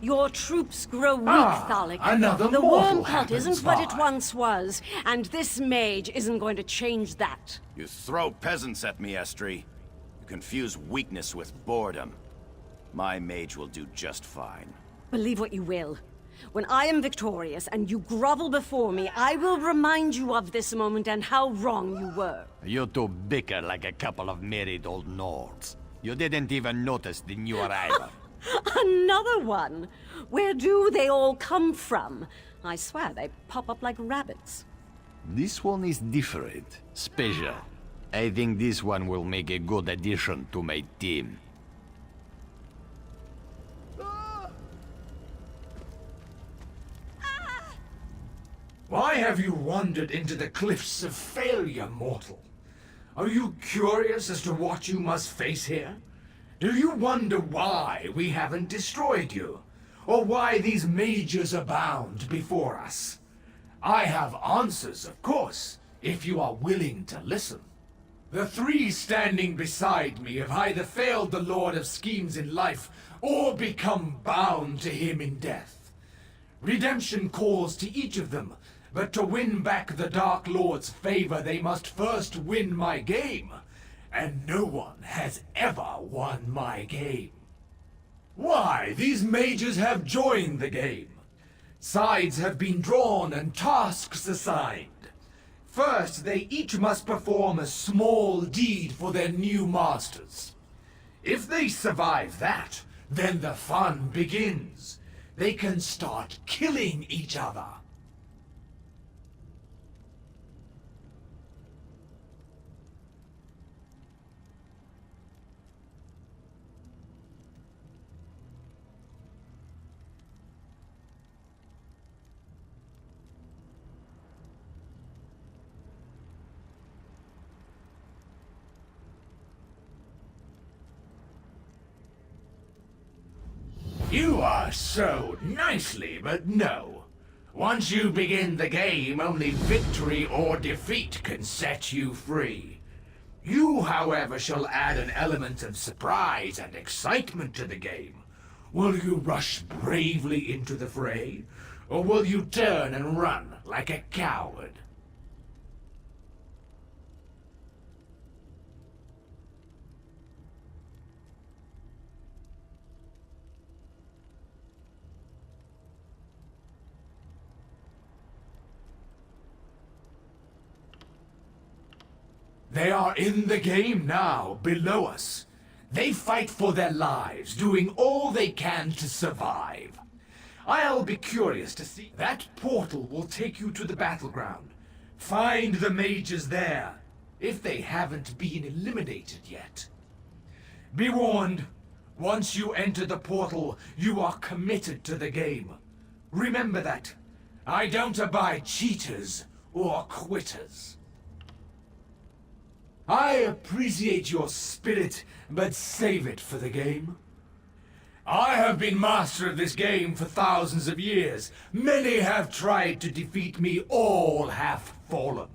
Your troops grow weak, Thalik. Another The mortal worm cult happens isn't what it by. once was, and this mage isn't going to change that. You throw peasants at me, Estre. You confuse weakness with boredom. My mage will do just fine. Believe what you will. When I am victorious and you grovel before me, I will remind you of this moment and how wrong you were. You two bicker like a couple of married old Nords. You didn't even notice the new arrival. Another one? Where do they all come from? I swear they pop up like rabbits. This one is different, special. I think this one will make a good addition to my team. Why have you wandered into the cliffs of failure, mortal? Are you curious as to what you must face here? Do you wonder why we haven't destroyed you? Or why these mages abound before us? I have answers, of course, if you are willing to listen. The three standing beside me have either failed the Lord of Schemes in life, or become bound to him in death. Redemption calls to each of them, but to win back the Dark Lord's favor, they must first win my game. And no one has ever won my game. Why, these mages have joined the game. Sides have been drawn and tasks assigned. First, they each must perform a small deed for their new masters. If they survive that, then the fun begins. They can start killing each other. You are so nicely, but no. Once you begin the game, only victory or defeat can set you free. You, however, shall add an element of surprise and excitement to the game. Will you rush bravely into the fray, or will you turn and run like a coward? They are in the game now, below us. They fight for their lives, doing all they can to survive. I'll be curious to see. That portal will take you to the battleground. Find the mages there, if they haven't been eliminated yet. Be warned, once you enter the portal, you are committed to the game. Remember that. I don't abide cheaters or quitters. I appreciate your spirit, but save it for the game. I have been master of this game for thousands of years. Many have tried to defeat me, all have fallen.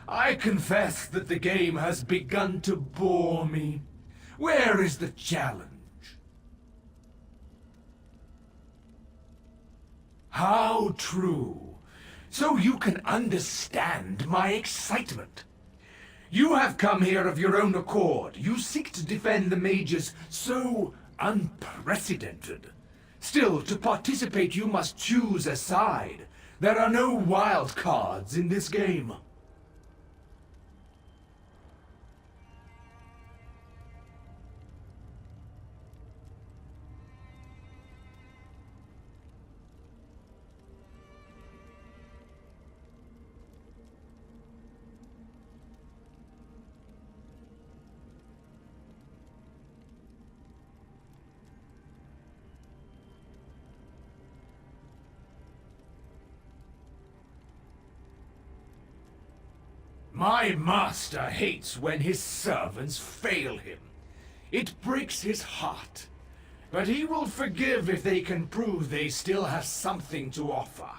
I confess that the game has begun to bore me. Where is the challenge? How true. So you can understand my excitement. You have come here of your own accord. You seek to defend the mages so unprecedented. Still, to participate you must choose a side. There are no wild cards in this game. My master hates when his servants fail him. It breaks his heart. But he will forgive if they can prove they still have something to offer.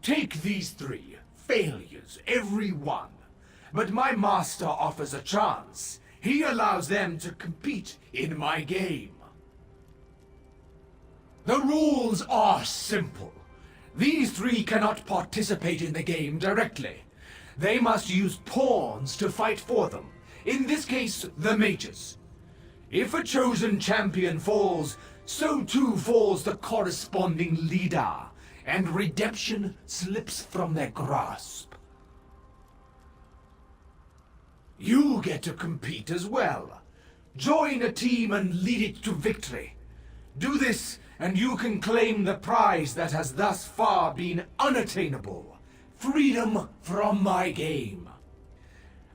Take these three. Failures, every one. But my master offers a chance. He allows them to compete in my game. The rules are simple. These three cannot participate in the game directly. They must use pawns to fight for them. In this case, the mages. If a chosen champion falls, so too falls the corresponding leader, and redemption slips from their grasp. You get to compete as well. Join a team and lead it to victory. Do this, and you can claim the prize that has thus far been unattainable. Freedom from my game.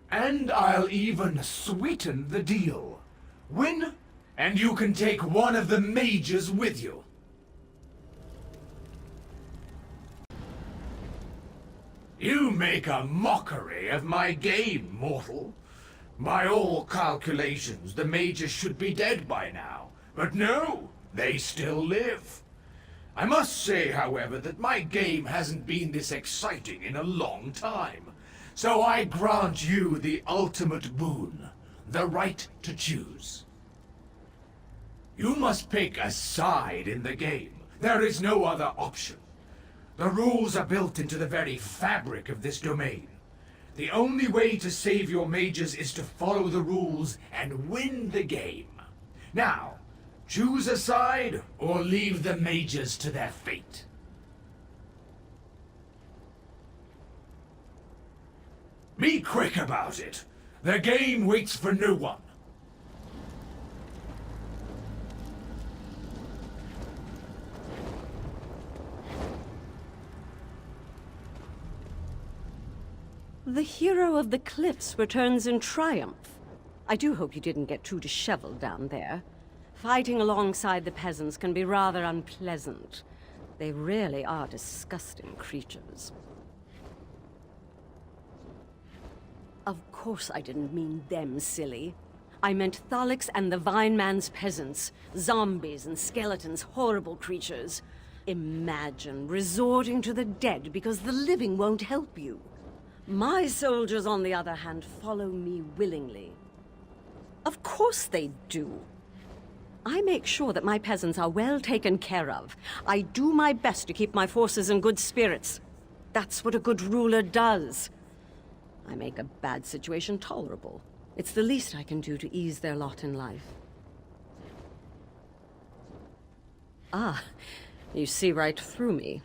And I'll even sweeten the deal. Win, and you can take one of the mages with you. You make a mockery of my game, mortal. By all calculations, the mages should be dead by now. But no, they still live. I must say, however, that my game hasn't been this exciting in a long time. So I grant you the ultimate boon, the right to choose. You must pick a side in the game. There is no other option. The rules are built into the very fabric of this domain. The only way to save your mages is to follow the rules and win the game. Now, choose a side or leave the mages to their fate. Be quick about it. The game waits for no one. The hero of the cliffs returns in triumph. I do hope you didn't get too disheveled down there. Fighting alongside the peasants can be rather unpleasant. They really are disgusting creatures. Of course I didn't mean them, silly. I meant Thalix and the Vine Man's peasants. Zombies and skeletons, horrible creatures. Imagine resorting to the dead because the living won't help you. My soldiers, on the other hand, follow me willingly. Of course they do. I make sure that my peasants are well taken care of. I do my best to keep my forces in good spirits. That's what a good ruler does. I make a bad situation tolerable. It's the least I can do to ease their lot in life. Ah, you see right through me.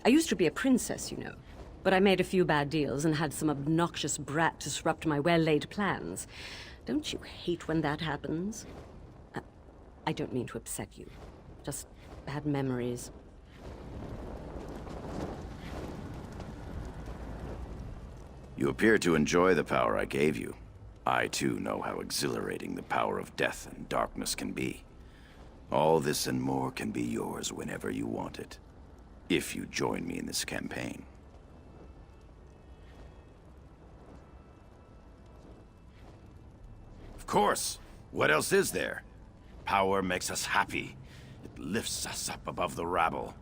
I used to be a princess, you know. But I made a few bad deals and had some obnoxious brat disrupt my well-laid plans. Don't you hate when that happens? I don't mean to upset you. Just bad memories. You appear to enjoy the power I gave you. I, too, know how exhilarating the power of death and darkness can be. All this and more can be yours whenever you want it. If you join me in this campaign. Of course. What else is there? Power makes us happy. It lifts us up above the rabble.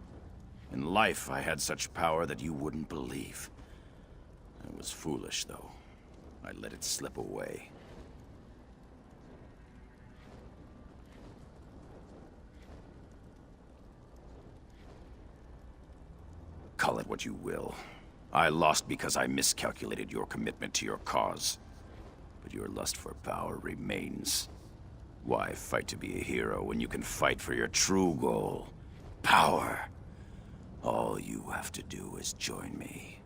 In life, I had such power that you wouldn't believe. I was foolish, though. I let it slip away. Call it what you will. I lost because I miscalculated your commitment to your cause. But your lust for power remains. Why fight to be a hero when you can fight for your true goal? Power. All you have to do is join me.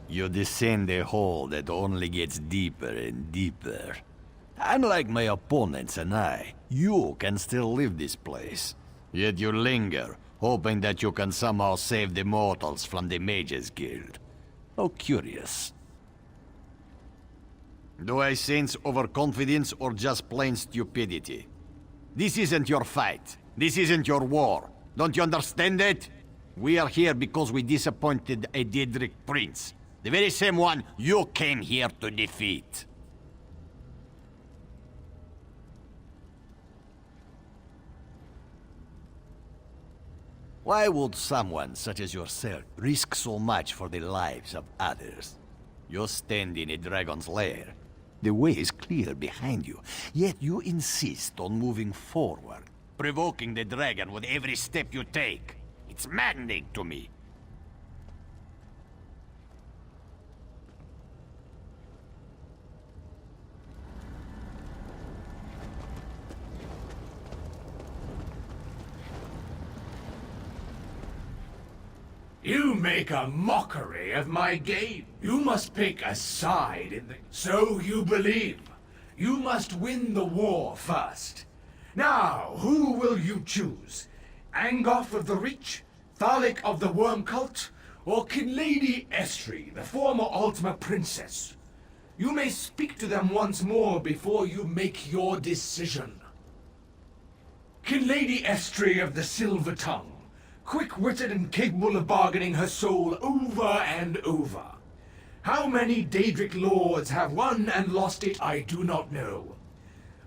You descend a hole that only gets deeper and deeper. Unlike my opponents and I, you can still leave this place. Yet you linger, hoping that you can somehow save the mortals from the Mages Guild. How curious. Do I sense overconfidence or just plain stupidity? This isn't your fight. This isn't your war. Don't you understand it? We are here because we disappointed a Daedric prince. The very same one you came here to defeat. Why would someone such as yourself risk so much for the lives of others? You stand in a dragon's lair. The way is clear behind you, yet you insist on moving forward, provoking the dragon with every step you take. It's maddening to me. You make a mockery of my game. You must pick a side in the... So you believe. You must win the war first. Now, who will you choose? Angoth of the Reach? Thalik of the Worm Cult? Or Kinlady Estre, the former Ultima Princess? You may speak to them once more before you make your decision. Kinlady Estre of the Silver Tongue. Quick-witted and capable of bargaining her soul over and over. How many Daedric lords have won and lost it, I do not know.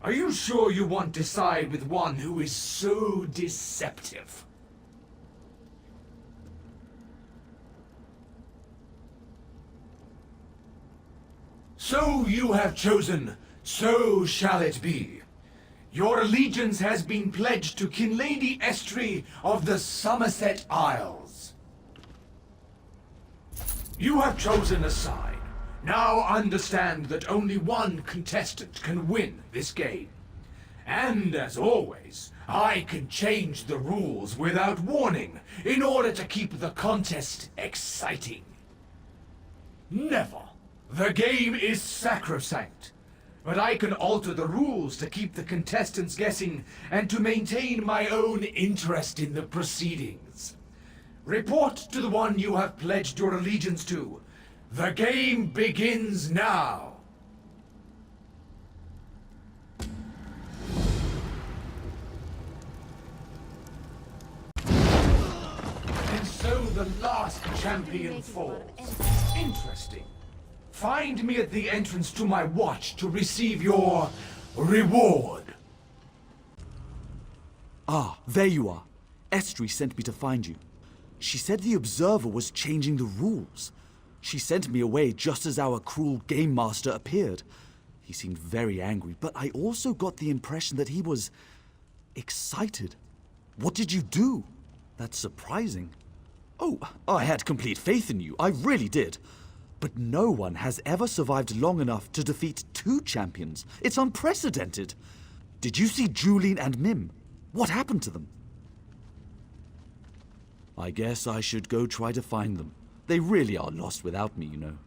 Are you sure you want to side with one who is so deceptive? So you have chosen, so shall it be. Your allegiance has been pledged to Kinlady Estre of the Somerset Isles. You have chosen a side. Now understand that only one contestant can win this game. And as always, I can change the rules without warning in order to keep the contest exciting. Never. The game is sacrosanct. But I can alter the rules to keep the contestants guessing and to maintain my own interest in the proceedings. Report to the one you have pledged your allegiance to. The game begins now. And so the last champion falls. Interesting. Find me at the entrance to my watch to receive your reward. Ah, there you are. Estre sent me to find you. She said the Observer was changing the rules. She sent me away just as our cruel game master appeared. He seemed very angry, but I also got the impression that he was excited. What did you do? That's surprising. Oh, I had complete faith in you. I really did. But no one has ever survived long enough to defeat 2 champions. It's unprecedented. Did you see Julene and Mim? What happened to them? I guess I should go try to find them. They really are lost without me, you know.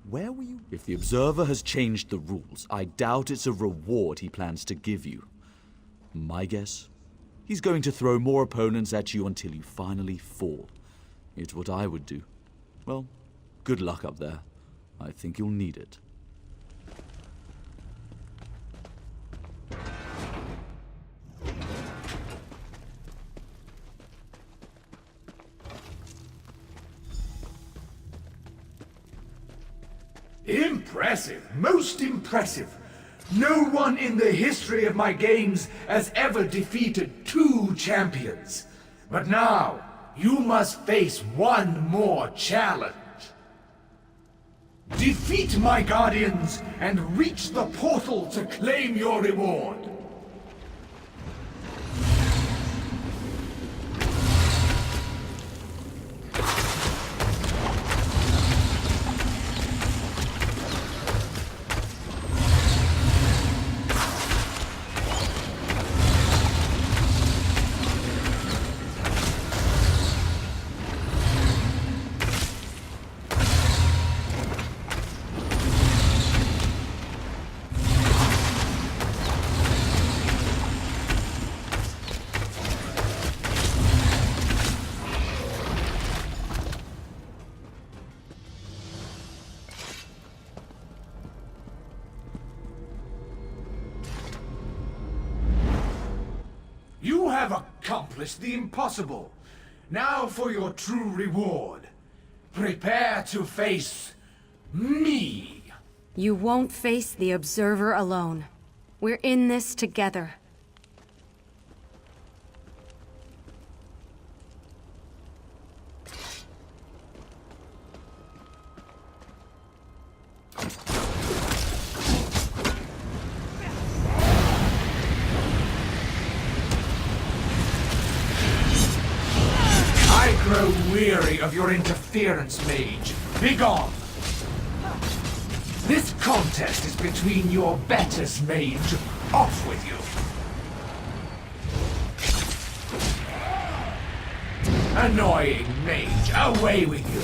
Where were you? If the Observer has changed the rules, I doubt it's a reward he plans to give you. My guess? He's going to throw more opponents at you until you finally fall. It's what I would do. Well, good luck up there. I think you'll need it. Impressive, most impressive. No one in the history of my games has ever defeated 2 champions. But now, you must face one more challenge. Defeat my guardians and reach the portal to claim your reward. You have accomplished the impossible. Now for your true reward. Prepare to face me. You won't face the Observer alone. We're in this together. of your interference, mage. Begone! This contest is between your betters, mage. Off with you! Annoying mage, away with you!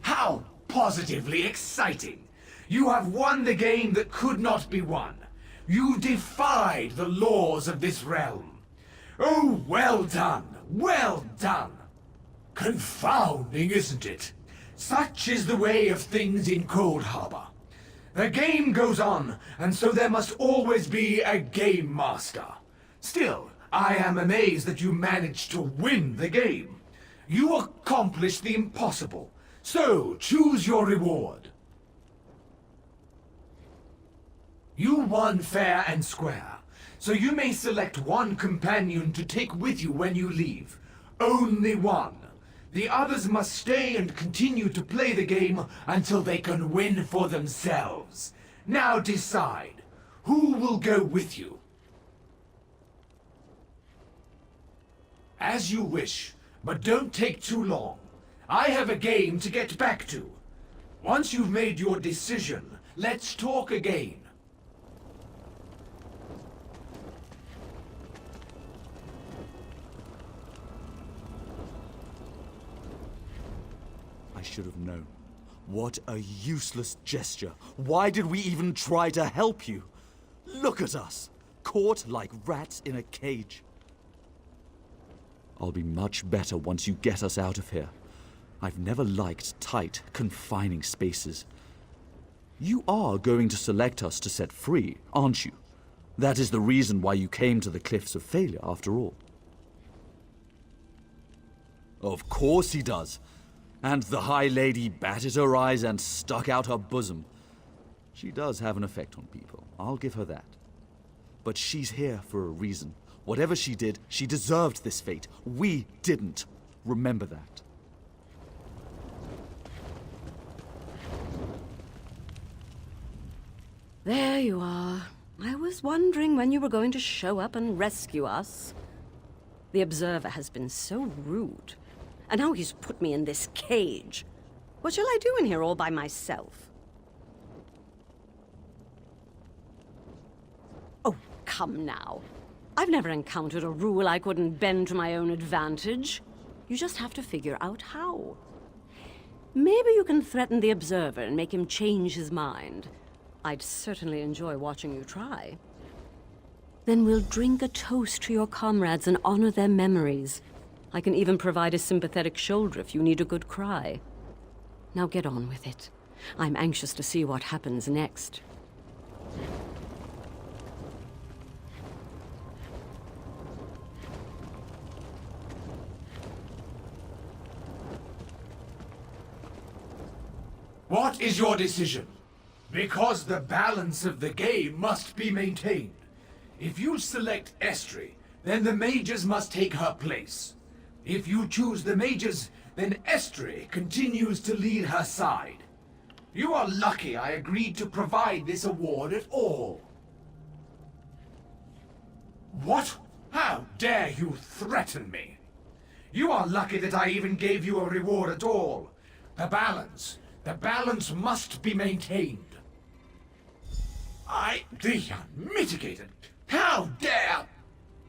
How positively exciting! You have won the game that could not be won. You defied the laws of this realm. Oh, well done! Well done! Confounding, isn't it? Such is the way of things in Coldharbour. The game goes on, and so there must always be a game master. Still, I am amazed that you managed to win the game. You accomplished the impossible. So, choose your reward. You won fair and square, so you may select one companion to take with you when you leave. Only one. The others must stay and continue to play the game until they can win for themselves. Now decide, who will go with you? As you wish, but don't take too long. I have a game to get back to. Once you've made your decision, let's talk again. I should have known. What a useless gesture. Why did we even try to help you? Look at us, caught like rats in a cage. I'll be much better once you get us out of here. I've never liked tight, confining spaces. You are going to select us to set free, aren't you? That is the reason why you came to the Cliffs of Failure, after all. Of course he does. And the High Lady batted her eyes and stuck out her bosom. She does have an effect on people, I'll give her that. But she's here for a reason. Whatever she did, she deserved this fate. We didn't. Remember that. There you are. I was wondering when you were going to show up and rescue us. The Observer has been so rude. And now he's put me in this cage. What shall I do in here all by myself? Oh, come now. I've never encountered a rule I couldn't bend to my own advantage. You just have to figure out how. Maybe you can threaten the Observer and make him change his mind. I'd certainly enjoy watching you try. Then we'll drink a toast to your comrades and honor their memories. I can even provide a sympathetic shoulder if you need a good cry. Now get on with it. I'm anxious to see what happens next. What is your decision? Because the balance of the game must be maintained. If you select Estre, then the mages must take her place. If you choose the mages, then Estre continues to lead her side. You are lucky I agreed to provide this award at all. What? How dare you threaten me? You are lucky that I even gave you a reward at all. The balance must be maintained. The unmitigated, how dare!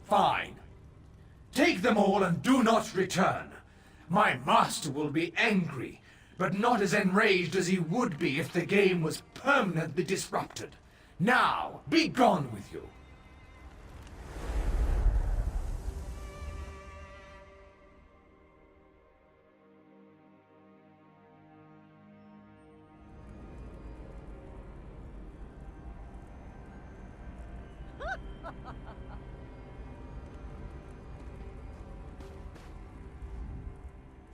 Fine. Take them all and do not return. My master will be angry, but not as enraged as he would be if the game was permanently disrupted. Now, be gone with you.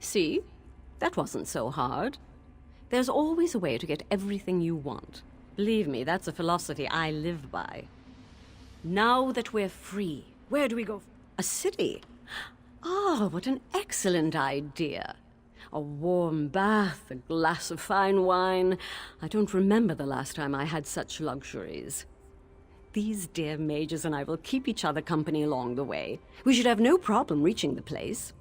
See? That wasn't so hard. There's always a way to get everything you want. Believe me, that's a philosophy I live by. Now that we're free, where do we go? A city? Ah, what an excellent idea. A warm bath, a glass of fine wine. I don't remember the last time I had such luxuries. These dear mages and I will keep each other company along the way. We should have no problem reaching the place.